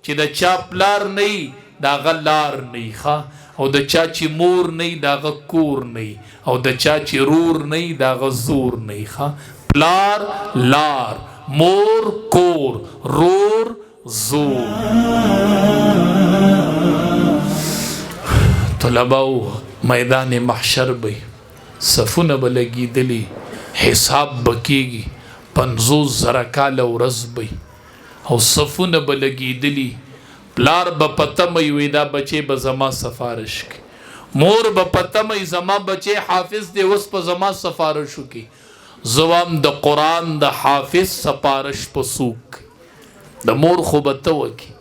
چې د چا پلار نه دا غلار نه ښا او د چا چې مور نه دا غ کور نه او د چا چې رور نه دا غ زور نه ښا پلار لار مور کور رور زور. طلباو میدان محشر بی صفونه بلګیدلی حساب بکیږي 50,000 کال ورځ بی او صفونه بلګیدلی پلار به پتمې وي دا بچي به زما سفارش کی مور به پتمې زما بچي حافظ دی اوس په زما سفارش کی زوام د قرآن د حافظ سفارش په سوک د مور خو بتو کی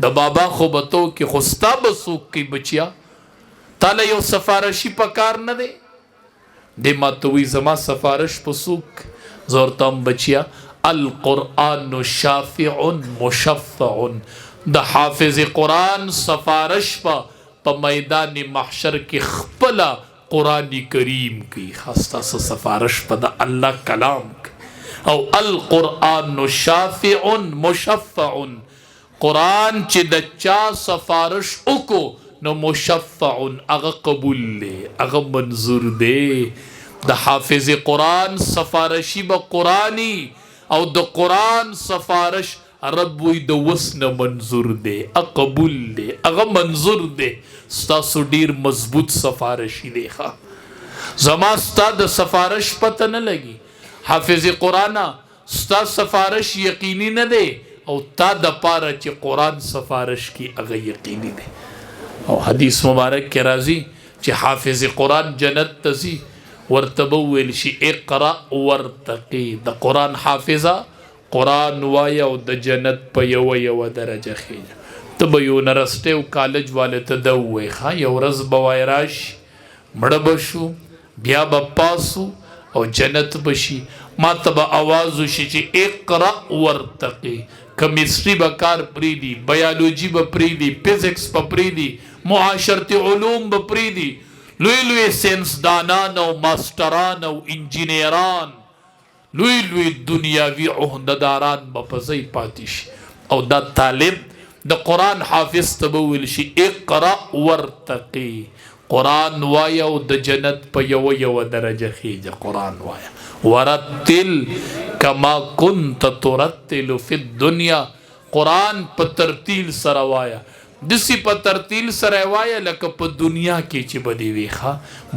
د بابا خو بتو کی خوستا به سوک کی بچیا تاله یو سفارشی په کار نه دی د ماتوي زما سفارش په سوک زورتم بچیا القرآن شافع مشفع د حافظ قرآن سفارش په میدان محشر کې خپل قرآن کریم کی خاصه سفارش په د الله کلام او القرآن شافع مشفع قرآن چې د چا سفارش وکړو نو مشفع اغه قبول له اغه منظور دی د حافظ قرآن سفارشی به قرآنی او د قرآن سفارش رب وی د وسنه منظور دی قبول دی اغه منظور دی ستاسو ډیر مضبوط سفارشی دی ښا زما ستا د سفارش پته نه لګي حافظ قرآن ستا سفارش یقینی نه دی او تا د پاره چې قرآن سفارش کی اغه یقینی دی او حدیث مبارک کې راځي چې حافظ قرآن جنت تزي ورته ویل شي اقرا ورتقي د قرآن حافظه قرآن وایا او د جنت په یو درجه خېږي ته به یونیورسټي او کالج والے ته د وې ښا یو ورځ به وای راشي مړه به شو بیا به پاسو او جنت بشي ما ته به آواز وشي چې اقرا ورتقي کیمستري به کار پریدي بیولوژي به پریدي فزکس به پریدي معاشرتي علوم به پریدي لوی لوی ساینسدانان او ماستران او انجینیران لوی لوی دنیاوی عهدهداران به په ځای پاتې شي او دا طالب د قرآن حافظ ته به ویل شي اقرا ورتقي قرآن وایا او د جنت په یو درجه خېږي قرآن وایا ورتل کما كنت ترتل فی الدنیا قرآن په ترتیل سره وایا دسی په ترتیل سره وایا لکه په دنیا کې چې بدی ویخه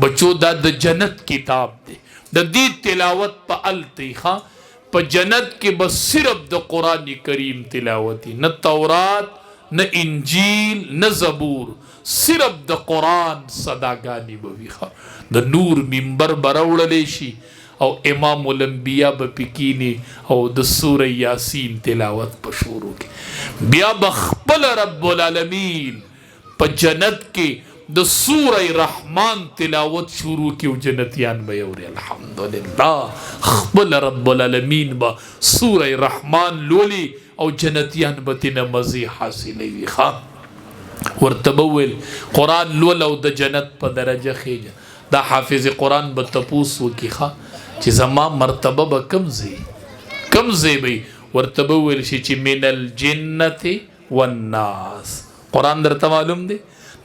بچو دا د جنت کتاب دی د دې تلاوت په التیخه په جنت کې بس صرف د قرآن کریم تلاوتی نه تورات نه انجیل نه زبور صرف د قرآن صداګانی به ویخه د نور منبر براوړلې شي او امام الانبیاء به پکینی او د سوره یاسین تلاوت په شروع کې بیا بخپل رب العالمین په جنت کې د سوره رحمان تلاوت شروع کی او جنتیان به یوري الحمدلله خپل رب العالمین با سوره رحمان لولي او جنتیان به تنه مزي حاصلې وي ښا ورتبول قران لول او د جنت په درجه خېجه دا حافظ قران به تپوسو کی ښا چې زما مرتبه به کم زی وي ورتبول شي چې من الجنه والناس قران درته معلوم دی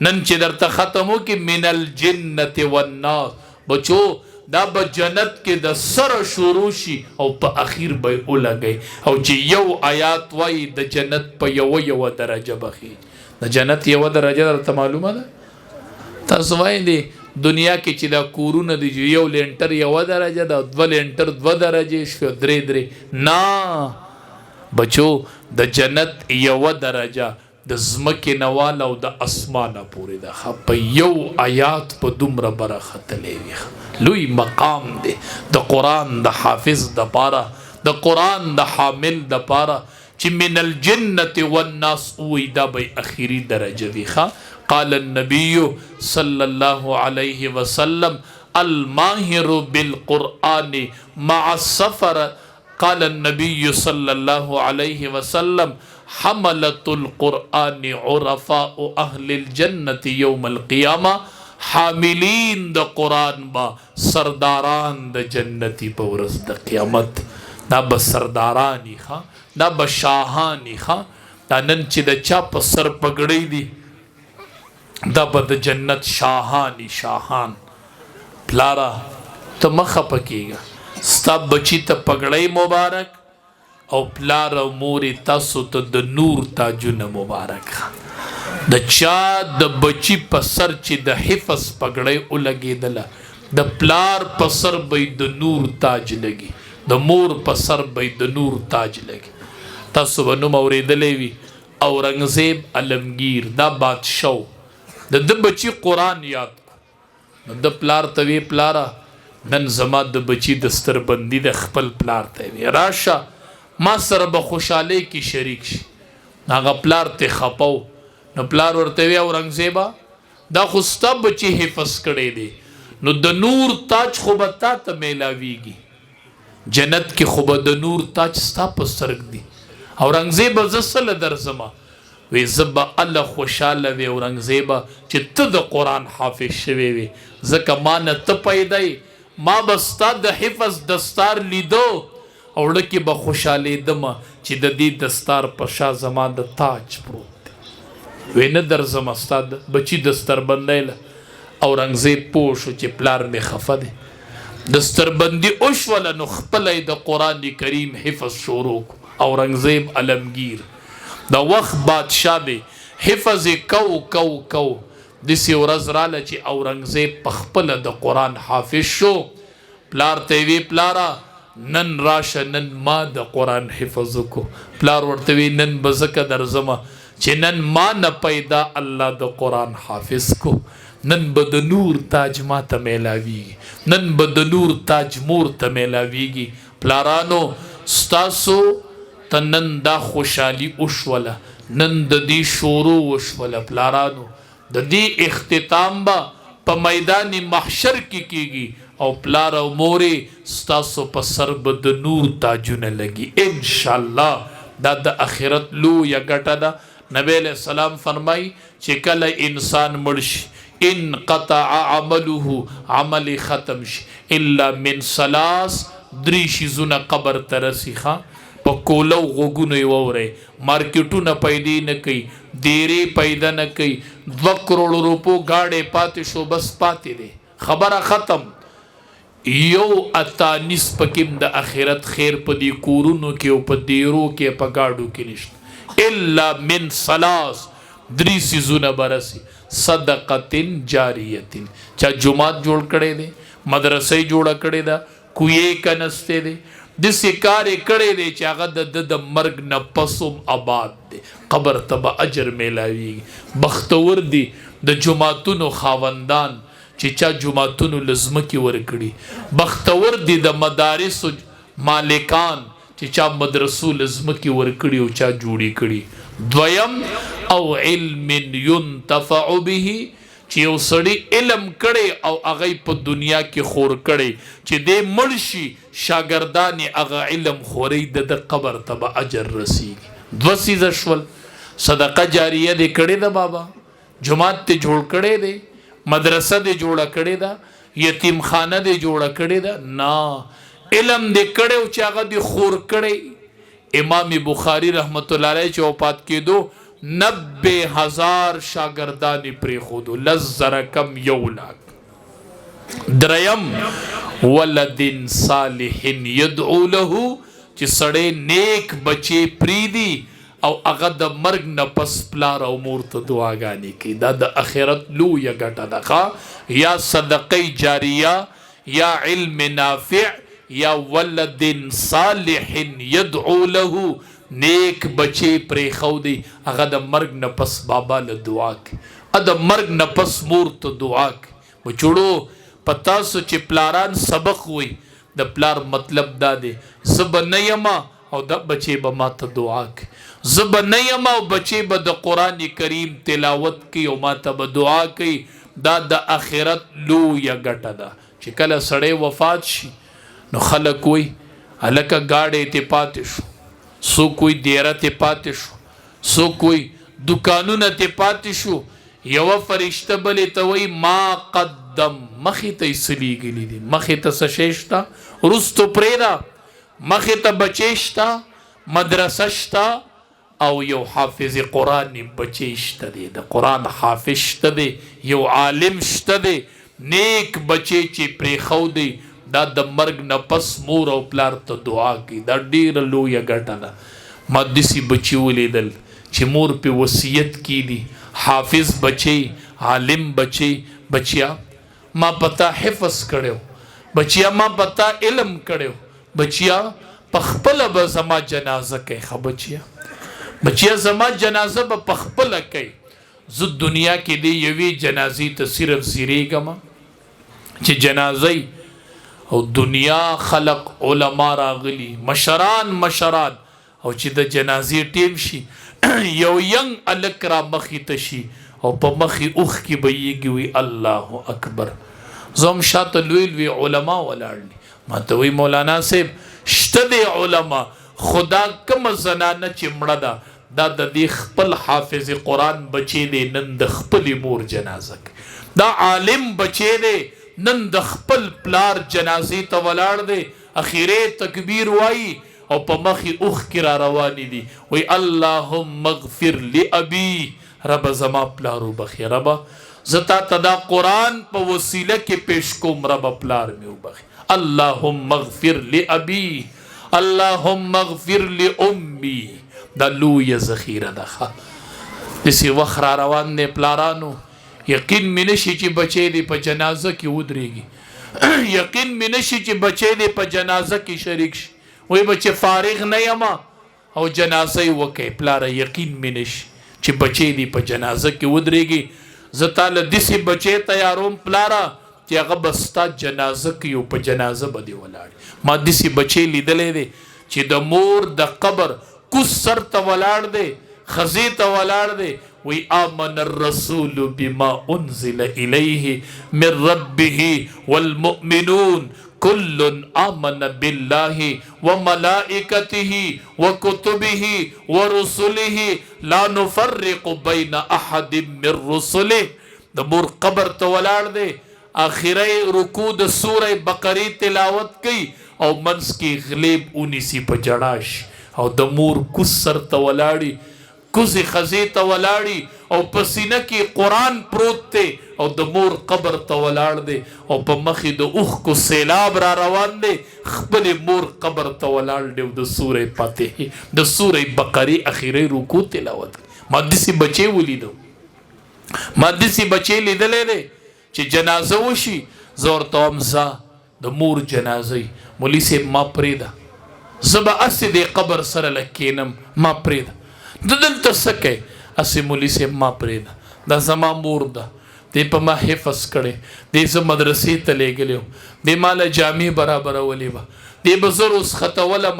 نن چې درته ختمو کې من الجنه والناس بچو دا به جنت کې د سر شروع شي او په اخیر به ولګي او چې یو آیات وای د جنت په یو درجه بخي د جنت یو درجه درته معلومه ده تاسو وای دی دنیا کې چې دا کورونه دی یو لینټر یو درجه دا دو لینټر دو درجه شو درې نه بچو د جنت یو درجه د زمکه نوال او د اسمانه پورې ده په یو آیات په دومره برخه تلوي لوی مقام دی د قران د حافظ د پاره د قران د حامل د پاره چې من الجنه والناس وېدا به اخیری درجه وی قال النبي صلى الله عليه وسلم الماهر بالقرآن مع السفر قال النبي صلى الله عليه وسلم حملة القرآن عرفاء أهل الجنة يوم القيامة حاملين د قرآن با سرداران د جنتي پورس د قیامت دا به سردارانی دا به شاهانی دا نن چې د چا په سر پګړۍ دي دا به د جنت شاهان شاهان. پلارا ته مه خفه کېږه، ستا بچي ته پګړۍ مبارک او پلار او مورې تاسو ته د نور تاجونه مبارک. د چا د بچی په سر چې د حفظ پګړۍ ولګېدله د پلار په سر به د نور تاج لګي، د مور په سر به د نور تاج لګي. تاسو به نوم اورېدلی وي اورنګزیب علمگیر، دا بادشاه د ده بچي قرآن یاد کو نو د پلار ته وی پلاره نن زما د بچي د ستربندي د خپل پلار ته وی راشه ما سره به خوشحالۍ کې شریک شي. هغه پلار ته خپو نو پلار ورته وی اورنګزیبا دا خو ستا بچي حفظ کړی دی نو د نور تاج خو به تا ته میلاویږي، جنت کې خو به د نور تاج ستا په سر دی. اورنګزیبا زه څه له درځمه؟ وی زه به الله خوشحاله وي اورنګزیبا چې ته د قرآن حافظ شوی وي، ځکه ما نه ته پیدا یې، ما به ستا د حفظ دستار لیدو او ړکې به خوشحالېدمه چې د دې دستار په شا زما د تاج پروت دی. وی نه درځمه ستا د بچي دستربندۍ له. اورنګزیب پوه شو چې پلار مې خفه دی، دستربندي وشوله نو خپله یې د قرآن کریم حفظ شروع کړو. اورنګزیب علمگیر د وخت بادشاه دی، حفظ یې کو داسې ورځ راله چې اورنګزیب په خپله د قرآن حافظ شو. پلار ته وی پلاره نن راشه نن ما د قرآن حفظ کو. پلار ورته وی نن به ځکه درځمه چې نن ما نه پیدا الله د قرآن حافظ کو، نن به د نور تاج ما ته میلاویږي، نن به د نور تاج مور ته میلاویږي. پلارانو ستاسو ته نن دا خوشحالي وشوله، نن د دې شروع وشوله. پلارانو د دې اختتام به په میدان محشر کې کیږي او پلار او مورې ستاسو په سر به د نور تاجونه لګي انشاءالله. دا د آخرت لویه ګټه ده. نبی علیہ السلام فرمایي چې کله انسان مړ شي انقطع عمله، عمل ختم شي الا من ثلاث، درې شیزونه قبر ته رسي. په کولو غوږونه یې واورئ، مارکیټونه پیدا نه کوي، دیرې پیدا نه کوي، 2 کروڑ روپو گاډې پاتې شو بس پاتې دی، خبره ختم. یو اتانیس پکیم د آخرت خیر په دې کورونو کې او په دیرو کې په گاډو کې نشته الا من ثلاث، 3 سیزونه برسي. صدقتن جاریتن، چا جماعت جوړ کړي دي، مدرسې جوړه کړي ده، کوی کنسته دي، داسې کار یې کړی دی چې هغه د مرګ نه پسوم آباد دی، قبر ته به اجر میلاویږي. بختور دي د جماعتونو خاوندان چې چا جماعتونو لزمکې ورکړي، بختور دي د مدارسو مالکان چې چا مدرسو لزمکې ورکړي او چا جوړې کړي. دویم او علم ينتفع به، چې یو سړی علم کړي او هغه په دنیا کې خور کړي چې دې مړ شي شاګردان هغه علم خوري د قبر ته به اجر رسیږي. 2 څیزه شول، صدقه جاریه دې کړې ده، بابا جماعت ته جوړ کړی دی، مدرسه دې جوړه کړې ده، یتیم خانه دې جوړه کړې ده، نه علم دې کړی چې هغه دې خور کړی. امام بخاری رحمت الله علیه چې وفات کېدو 90,000 شاگردانی پریخودو، 10,000 کم 1,00,000. دریم ولد صالح يدعو له، چې سړی نیک بچی پریدي او هغه د مرګ نه پس پلار او مور ته دعاګانې کوي. دا د آخرت لویه ګټه ده. یا صدقه جاریه، یا علم نافع، یا ولد صالح يدعو له، نیک بچی پریخودي هغه د مرګ نه پس بابا له دعا کوي، د مرګ نه پس مور ته دعا کوي. بچوړو پتاسو چې پلاران سبق وي، د پلار مطلب دا دی زه به نه یمه او دا بچی به ما ته دعا کوي، زه به نه یمه او بچی به د قرآن کریم تلاوت کوي او ما ته به دعا کوي. دا د آخرت لویه ګټه ده. چې کله سړی وفات شي نو خلک وي هلکه گاډې ته پاتې شو، څوک وي دیره ته پاتې شو، څوک وي دکانونه ته پاتې شو. یوه فرشته بلې ته وایي ما قدم، مخې ته یې څه لیږلي دي، مخې ته څه شی شته، وروستو پرېږده، مخې ته بچی شته، مدرسه شته، او یو حافظ قرآن بچی شته دی، د قرآن حافظ شته دی، یو عالم شته دی، نیک بچی چې پریخو دی، دا د مرګ نه پس مور او پلار ته دعا کوي. دا ډیره لویه ګټه ده. ما داسې بچي ولیدل چې مور پې وصیت کی دی، حافظ بچی، عالم بچی، بچیا ما پتا حفظ کړو، بچیا ما پتا علم کړو، بچیا پخپل به زما جنازه کوي. بچیا بچیا زما جنازه به پخپل کوي. زه دنیا کې دی یوې جنازې ته صرف زیریږم چې جنازه او دنیا خلق علما راغلی، مشران او چې د جنازې ټیم شي یو ینګ الک را مخې ته شي او په مخې اوښ کې به یېږي وي الله اکبر. زم شاته لوی لوی علما ولاړ دي. ما ته وی مولانا صاحب شته دی علما، خدا کومه زنانه چې مړه ده دا د دې خپل حافظ قرآن بچی دی، نن د خپل مور جنازه کوي. دا عالم بچی دی، نن د خپل پلار جنازې ته ولاړ دی، اخیره تکبیر وایي او په مخې اوښ کې را روانې دي، وی اللهم اغفر لابي، رب زما پلار وبخي، رب زه تا ته دا قرآن په وسیله کې پیش کوم، رب پلار مې وبخي. اللهم اغفر لابي، اللهم اغفر لامي. دا لویه ذخیره ده. داسې وخت را روان دی پلارانو، یقین مې نشي چې بچی دی په جنازه کې ودرېږي، یقین مې نشي چې بچی دی په جنازه کې شریک شي. وی بچه فارغ نه یم او جنازه یې وکړئ. پلاره یقین مې نشي چې بچی دی په جنازه کې ودرېږي. زه تاله داسې بچی تیاروم پلاره چې هغه به ستا جنازه کوي او په جنازه به دې ولاړ. ما داسې بچی لیدلی دی چې د مور د قبر کوز سر ته ولاړ دی، خزې ته ولاړ دی، وی آمن الرسول بما انزل الیه من ربه والمؤمنون كل آمن بالله وملائكته وكتبه ورسله لا نفرق بين احد من رسله. د مور قبر ته ولاړ دی، آخری رکوع د سوره بقره تلاوت کوي او منس کې غلیب اونیسی په جړاش او د مور کوز سر ته ولاړی، کوزی خزې ته ولاړی او پسینه کې قرآن پروت دی او د مور قبر ته ولاړ دی او په مخې د اوښ کو سیلاب را روان دی، خپل مور قبر ته ولاړ دی او د سوره فاتحه د سوره بقره اخیری رکوع تلاوت کوي. ما داسې بچی ولیدو، ما داسې بچی لیدلی دی چې جنازه وشي زه ورته وایم ځه د مور جنازه مولي صاحب ما پرېږده، زه به هسې دې قبر سره لږ کښېنم، ما پرېږده. د دلته څه کوې؟ هسې مولي صاحب ما پرېږده، دا زما مور ده، دی په ما حفظ کړی، دی زه مدرسې ته لیږلی وم، دی ما له جامې برابرولې وه، دی به زه رسختولم،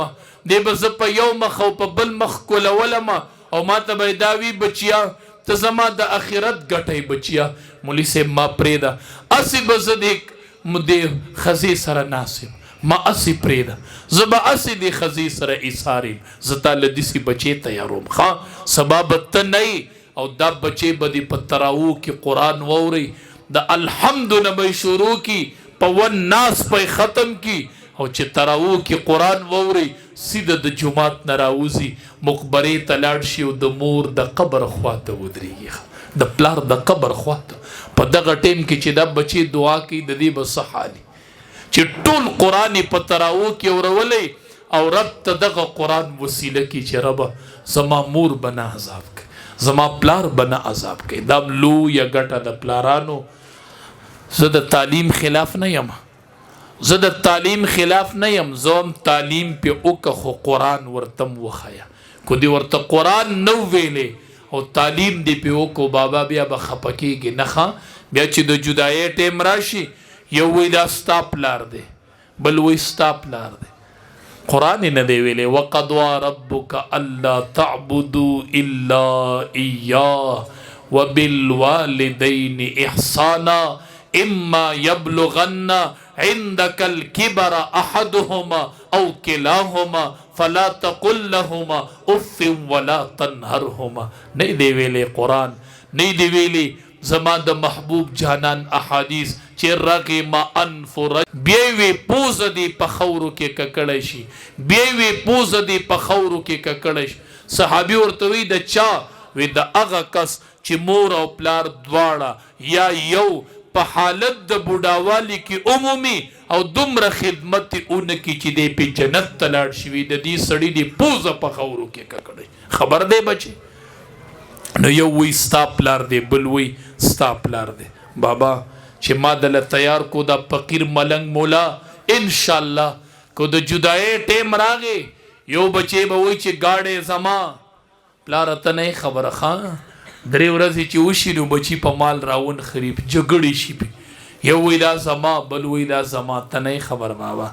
دی به زه په یو مخ او په بل مخ کولولم او ما ته به یې دا وي بچیا ته زما د اخرت ګټئ بچیا. مولي صاحب ما پرېږده، هسې به زه د ښځې سره ناست یم، ما هسې پرېږده، زه به هسې د ښځې سره ایثار یم، زه تا له داسې بچې تیاروم. ښه سبا به ته نه او دا بچې به دې په تراوو کې قرآن واورئ، د الحمد نه به یې شروع کي، په والناس به یې ختم کي او چې تراوو کې قرآن واورئ سیده د جومات نه راوځي، مقبرې ته لاړ شي او د مور د قبر خواته ودرېږي، د پلار د قبر خواته. په دغه ټیم کې چې دا بچی دعا کوي د دې به څه حالي چې ټول قرآن یې په تراوو کې اورولی او رب ته دغه قرآن وسیله کي چې ربه زما مور به نه عذاب کوي، زما پلار به نه عذاب کوي. دا لویه ګټه د پلارانو. زه د تعلیم خلاف نه یم، زه د تعلیم خلاف نه یم، زه هم تعلیم پې وکړه خو قرآن ورته م وښیه. کو دې ورته قرآن نه ویلی او تعلیم دې پې وکړو بابا بیا به خفه کېږي نه. ښه بیا چې د جدایۍ ټیم راشي یو وی دا ستا پلار دی، بل وی ستا پلار دی، قرآن یې نه دی ویلی وقضى ربک الا تعبدوا الا ایاه وبالوالدین احسانا اما یبلغن عندك الكبر احدهما او كلاهما فلا تقل لهما اف ولا تنهرهما. نه دی ویلی قرآن، نه دی ویلی زما د محبوب جانان احادیث چې رغم انف بیا وی پوزه دی په خورو کې ککړی شي، بیا وی پوزه دی په خورو کې ککړی شي. صحابي ورته وی د چا؟ وی د هغه کس چې مور او پلار دواړه یا یو په حالت د بوډاوالي کې عمومي او دومره خدمت اونکي چې دی په جنت ته لاړ شي، د دې سړي دی پوزه په خاورو کې ککړی. خبر دی بچي؟ نو یو وی ستا پلار دی، بل وی ستا پلار دی. بابا چې ما دله تیار کو دا فقیر ملنګ مولا، انشاءالله کو د جدای ټیم راغی یو بچی به وی چې گاډې زما پلار ته نه خبره خان 3 ورځې چې وشي نو بچی په مال راون خریب جګړې شي پی، یو وی دا زما بل وی دا زما، ته نه خبر بابا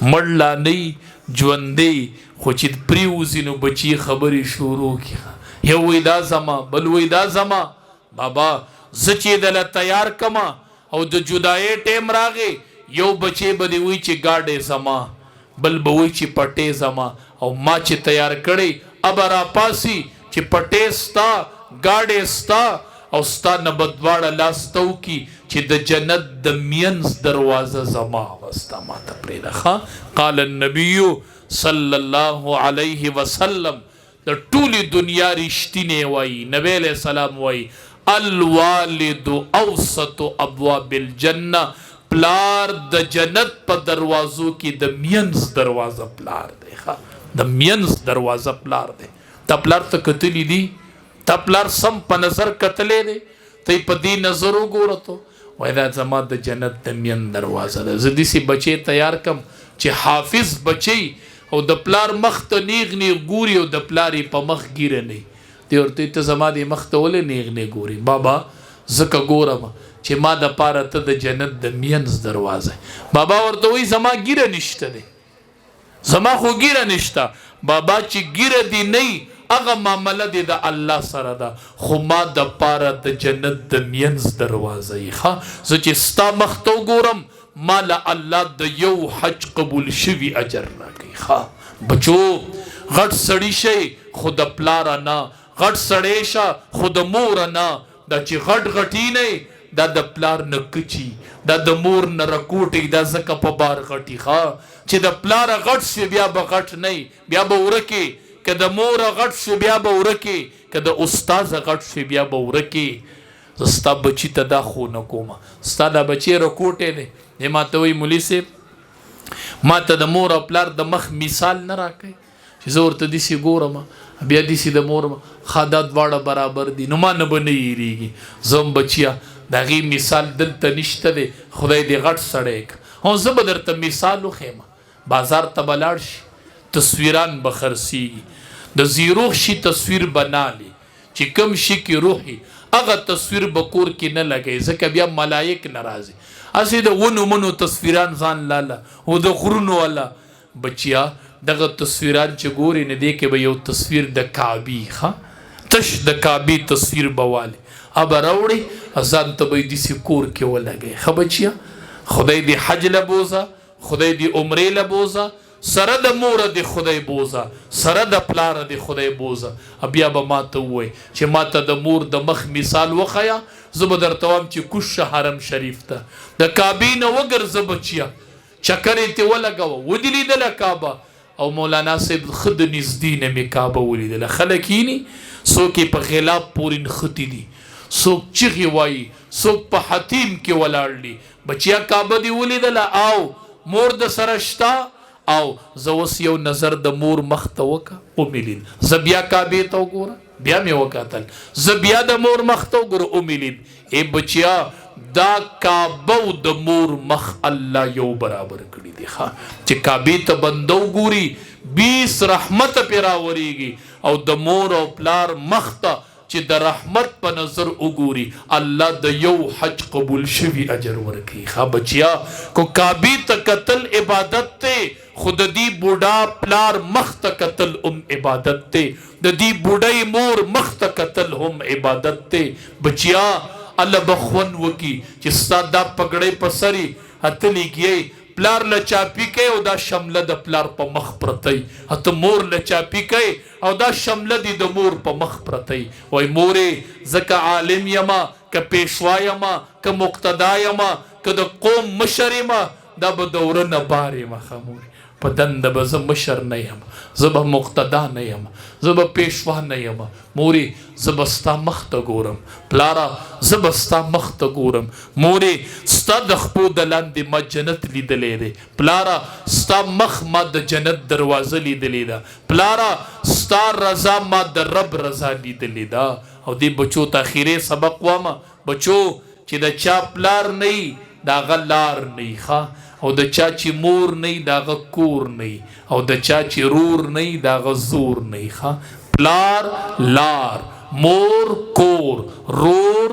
مړ لا نه ژوندې خو چې پریوزي نو بچی خبرې شروع کی، یو وی دا زما بل وی دا زما. بابا زه چې دله تیار کما او د جدای ټیم راغی یو بچی به دی وی چې گاډې زما، بل به وی چې پټې زما، او ما چې تیار کړی اب را پاسی چې پټې ستا گاډې ستا او ستا نه به دواړه لاستو کی چې د جنت د مینځ دروازه زما وستا ما ته پرېږده. قال النبي صلی الله علیه وسلم، د ټولې دنیا رښتینې وایي، نبی علیہ السلام وایي الوالد اوسط ابواب الجنه، پلار د جنت په دروازو کې د مینځ دروازه پلار دی، د مینځ دروازه پلار دی. تا پلار ته کتلی دی؟ تا پلار سم په نظر کتلی دی؟ ته په دې نظر وګوره ته وای دا زما د جنت د مین دروازه ده. زه داسې بچی تیار کم چې حافظ بچی او د پلار مخ ته نیغ نیغ ګوري او د پلار په مخ ګیره نه دی ورته ته زما د مخ ته ولې نیغ نیغ ګوري؟ بابا زکه ګورم چې ما د پاره ته د جنت د مینځ دروازه. بابا ورته وی زما ګیره نشته دی، زما خو ګیره نشته. بابا چې ګیره دی نه هغه معامله دی د الله سره ده، خو ما د پاره د جنت د مینځ دروازه یې ښه زه چې ستا مخ ته وګورم ما له الله د یو حج قبول شوي اجر راکوي. ښه بچو غټ سړی شئ خو د پلاره نه، غټ سړی شه خو د موره نه. دا چې غټ غټي نه دا د پلار نه کچي، دا د مور نه رکوټي، دا ځکه په بار غټي. ښه چې د پلاره غټ شي بیا به غټ نه، بیا به ورکې، که د موره غټ شي بیا به ورکې، که د استاذ غټ شي بیا به ورکې. زه ستا بچي ته دا خو نه کومه، ستا دا بچی رکوټی دی. دی ما ته وایي مولي صاحب ما ته د مور او پلار د مخ مثال نه راکوي چې زه ورته داسې ګورم بیا داسې د مور ښه دا دواړه برابر دي، نو ما نه به نه هېرېږي. زه هم بچیه د هغې مثال دلته نشته دی، خدای دې غټ سړی که. او زه به درته مثال وښیم، بازار ته به لاړ شي تصویران به خرڅېږي، د زیروح شي تصویر به نالي، چې کوم شي کې روحي هغه تصویر به کور کې نه لګوي، ځکه بیا ملایک نه راځي. هسې د ونو منو تصویران ځان لاله او د غرونو والا. بچیا دغه تصویران چې ګوري نه دی کې به یو تصویر د کعبې ښه تش د کعبې تصویر به والي ابه راوړي ځان ته به یې داسې کور کې ولګوي. ښه بچیا خدای دې حج له بوزه، خدای دې عمرې له بوزه، سره د موره د خدای بوزه، سره د پلاره د خدای بوزه. بیا به ما ته ووایي چې ما ته د مور د مخ مثال وښیه، زه به درته وایم چې کوز شه حرم شریف ته د کعبې نه وګرځه بچیه، چکر یې ترې ولګوه. ودې لیدله کعبه؟ او مولانا صاحب ښه د نږدې نه مې کعبه ولیدله. خلک کیني، څوک یې په غلاب پورې نښتي دي، څوک چغې وایي، څوک په حتیم کې ولاړ دي. بچیا کعبه دې ولیدله او مور د سره شته؟ او زه اوس یو نظر د مور مخ ته وکړه ومې لید، زه بیا کعبې ته وګوره بیا مې وکتل، زه بیا د مور مخ ته وګوره ومې لید. ای بچیا دا کعبه او د مور مخ الله یو برابر کړي دي. چې کعبې ته بنده وګوري 20 رحمت پرې راورېږي، او د مور او پلار مخ ته چې د رحمت په نظر وګوري الله د یو حج قبول شوي اجر ورکوي. ښه بچیا کو کعبې ته کتل عبادت دی، خو د دې بوډا پلار مخ ته کتل هم عبادت دی، د دې بوډۍ مور مخ ته کتل هم عبادت دی. بچیا الله بخون وکي چې ستا دا پګړۍ په سرې اتلې کیې پلار له چاپی کوي او دا شمله د پلار په مخ پرتی، اته مور له چاپی کوي او دا شمله دی د مور په مخ پرتی. وای مورې ځکه عالم یما که پیشوا یما که مقتدا یما که د قوم مشر یما دا به دوره نه بار یما. ښه مورې په دنده به زه مشر نه یم، زه به مقتدا نه یم، زه به پیشوا نه یم. مورې زه به ستا مخ ته ګورم، پلاره زه به ستا مخ ته ګورم. مورې ستا د خپو د لاندې ما جنت لیدلی دی، پلاره ستا مخ ما د جنت دروازه لیدلی ده، پلاره ستا رضا ما د رب رضا لیدلی ده. او دې بچو ته اخیری سبق وامه، بچو چې د چا پلار نه د هغه لار نه ښه، او د چا چې مور نه د هغه کور نه، او د چا چې رور نه د هغه زور نه ښه. پلار لار، مور کور، رور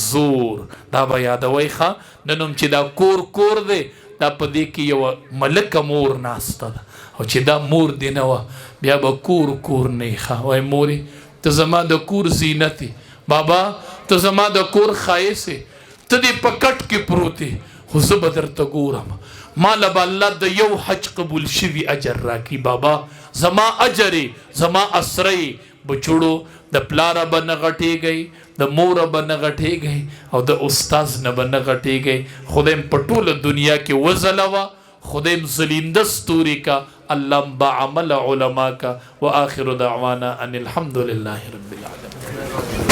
زور، دا به یادوئ ښه. نن هم چې دا کور دی دا په دې کې یوه ملکه مور ناسته ده، او چې دا مور دې نه وه بیا به کور نه ښه. وایي مورې ته زما د کور زینت یې، بابا ته زما د کور ښایست یې، ته دې په کټ کې پروت یې، خو زه به درته ګورم، ماله به الله د یو حج قبول شوي اجر راکړي. بابا زما اجر یې، زما اسره یې. بچوړو د پلاره به نه غټېږئ، د موره به نه غټېږئ، او د استاز نه به نه غټېږئ. خدایم په ټوله دنیا کې وځلوه، خدایم زلینده ستوري کا، الله با عمل علما کا. و آخر دعوانا ان الحمد لله رب العالمین.